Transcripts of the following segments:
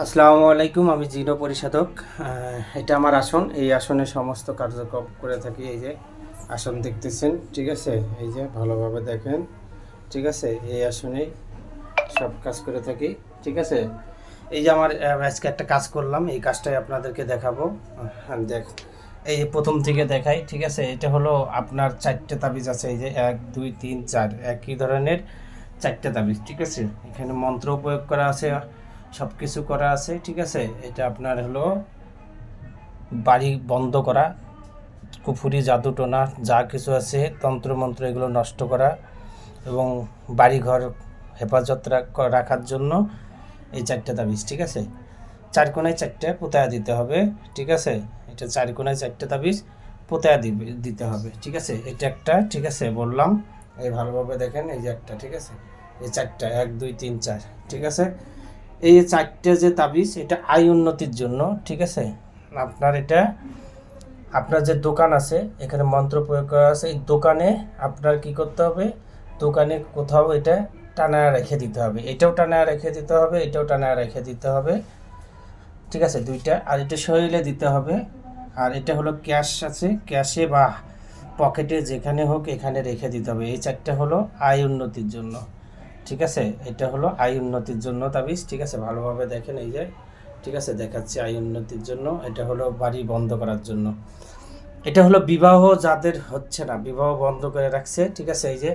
আসসালামু আলাইকুম, আমি জিনো পরিশোধক। এটা আমার আসন। এই আসনে সমস্ত কার্যক্রম করে থাকি। এই যে আসন দেখতেছেন, ঠিক আছে? এই যে ভালোভাবে দেখেন, ঠিক আছে? এই আসনে সব কাজ করে থাকি, ঠিক আছে? এই যে আমার আজকে একটা কাজ করলাম, এই কাজটাই আপনাদেরকে দেখাবো। দেখ, এই প্রথম থেকে দেখাই, ঠিক আছে? এটা হলো আপনার 4টে তাবিজ আছে। এই যে 1 2 3 4 একই ধরনের 4টে তাবিজ, ঠিক আছে? এখানে মন্ত্র প্রয়োগ করা আছে, সব কিছু করা আছে, ঠিক আছে? এটা আপনার হলো বাড়ি বন্ধ করা, কুফুরি জাদুটোনা যা কিছু আছে, তন্ত্রমন্ত্র এগুলো নষ্ট করা এবং বাড়িঘর হেফাজত রাখার জন্য এই 4টে তাবিজ, ঠিক আছে? 4 কোণায় 4টে পোতায়া দিতে হবে, ঠিক আছে? এটা 4 কোণায় 4টে তাবিজ পোতায়া দিতে হবে, ঠিক আছে? এটা একটা, ঠিক আছে বললাম। এই ভালোভাবে দেখেন, এই যে একটা, ঠিক আছে? এই 4টা 1 2 3 4, ঠিক আছে? এই 4টে যে তাবিজ, এটা আয় উন্নতির জন্য, ঠিক আছে? আপনার এটা আপনার যে দোকান আছে, এখানে মন্ত্র প্রয়োগ করা আছে। এই দোকানে আপনার কি করতে হবে, দোকানে কোথাও এটা টানায় রেখে দিতে হবে, এটাও টানায় রেখে দিতে হবে, এটাও টানায় রেখে দিতে হবে, ঠিক আছে? দুইটা। আর এটা শরীরে দিতে হবে। আর এটা হলো ক্যাশ আছে, ক্যাশে বা পকেটে যেখানে হোক এখানে রেখে দিতে হবে। এই 4টে হলো আয় উন্নতির জন্য, ঠিক আছে? এটা হলো আয় উন্নতির জন্য তাবিজ, ঠিক আছে? ভালোভাবে দেখেন, এই যে, ঠিক আছে দেখাচ্ছি। আয় উন্নতির জন্য, এটা হলো বাড়ি বন্ধ করার জন্য, এটা হলো বিবাহ যাদের হচ্ছে না, বিবাহ বন্ধ করে রাখছে, ঠিক আছে? এই যে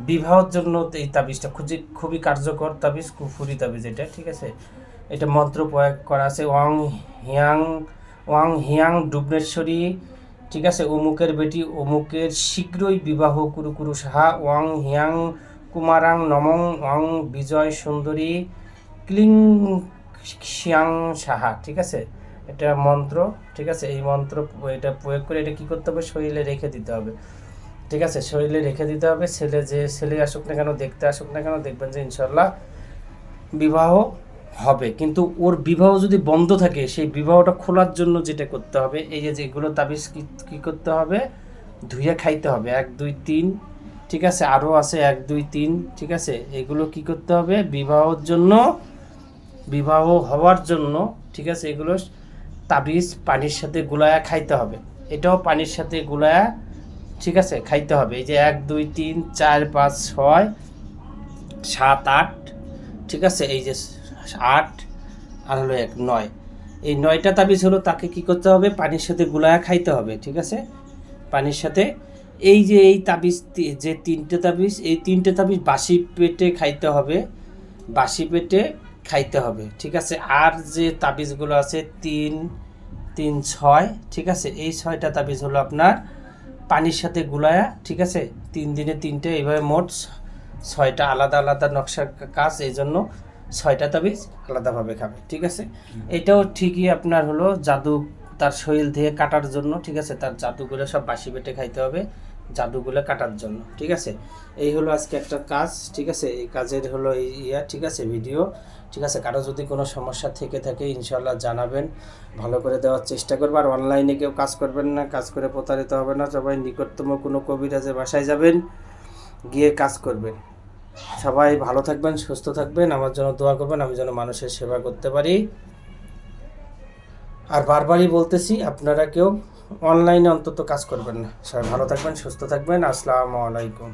বিবাহের জন্য এই তাবিজটা খুবই কার্যকর তাবিজ, কুফুরি তাবিজ এটা, ঠিক আছে? এটা মন্ত্র প্রয়োগ করা আছে। হিয়াং ওয়াং হিয়াং ডুবনেশ্বরী, ঠিক আছে? অমুকের বেটি অমুকের শীঘ্রই বিবাহ কুরু কুরু সাহা ওয়াং হিয়াং কুমারাং নমং ওয়াং বিজয় সুন্দরী ক্লিং শিয়াং সাহা, ঠিক আছে? এটা মন্ত্র, ঠিক আছে? এই মন্ত্র এটা প্রয়োগ করে এটা কী করতে হবে, শরীরে রেখে দিতে হবে, ঠিক আছে? শরীরে রেখে দিতে হবে। ছেলে আসুক না কেন, দেখতে আসুক না কেন, দেখবেন যে ইনশাল্লাহ বিবাহ হবে। কিন্তু ওর বিবাহ যদি বন্ধ থাকে, সেই বিবাহটা খোলার জন্য যেটা করতে হবে, এই যে যেগুলো তাবিজ কী করতে হবে, ধুয়ে খাইতে হবে 1 2 3, ঠিক আছে? আরও আছে 1 2 3, ঠিক আছে? এগুলো কি করতে হবে, বিবাহর জন্য, বিবাহ হওয়ার জন্য, ঠিক আছে? এগুলো তাবিজ পানির সাথে গুলায়া খাইতে হবে। এটাও পানির সাথে গুলায়া, ঠিক আছে, খাইতে হবে। এই যে 1 2 3 4 5 6 7 8, ঠিক আছে? এই যে 8 আর হলো 1 9, এই 9টা তাবিজ হলো তাকে কি করতে হবে, পানির সাথে গুলায়া খাইতে হবে, ঠিক আছে? পানির সাথে। এই যে এই তাবিজ, যে 3টে তাবিজ, এই 3টে তাবিজ বাসি পেটে খাইতে হবে, বাসি পেটে খাইতে হবে, ঠিক আছে? আর যে তাবিজগুলো আছে 3 3 6, ঠিক আছে? এই 6টা তাবিজ হলো আপনার পানির সাথে গুলায়া, ঠিক আছে? 3 দিনে 3টে, এইভাবে মোট 6টা আলাদা আলাদা নকশার কাজ, এই জন্য 6টা তাবিজ আলাদাভাবে খাবে, ঠিক আছে? এটাও ঠিকই আপনার হলো জাদু, তার শরীর থেকে কাটার জন্য, ঠিক আছে? তার জাদুগুলো সব বাসি পেটে খাইতে হবে, জাদুগুলো কাটার জন্য, ঠিক আছে? এই হলো আজকে একটা কাজ, ঠিক আছে? এই কাজের হলো এই ঠিক আছে, ভিডিও, ঠিক আছে? কারো যদি কোনো সমস্যা থেকে থাকে ইনশাল্লাহ জানাবেন, ভালো করে দেওয়ার চেষ্টা করবো। আর অনলাইনে কেউ কাজ করবেন না, কাজ করে প্রতারিত হবে না। সবাই নিকটতম কোনো কবিরাজের বাসায় যাবেন, গিয়ে কাজ করবেন। সবাই ভালো থাকবেন, সুস্থ থাকবেন, আমার জন্য দোয়া করবেন, আমি যেন মানুষের সেবা করতে পারি। আর বারবারই বলতেছি, আপনারা কেউ অনলাইনে অন্তত কাজ করবেন না। সবাই ভালো থাকবেন, সুস্থ থাকবেন। আসসালামু আলাইকুম।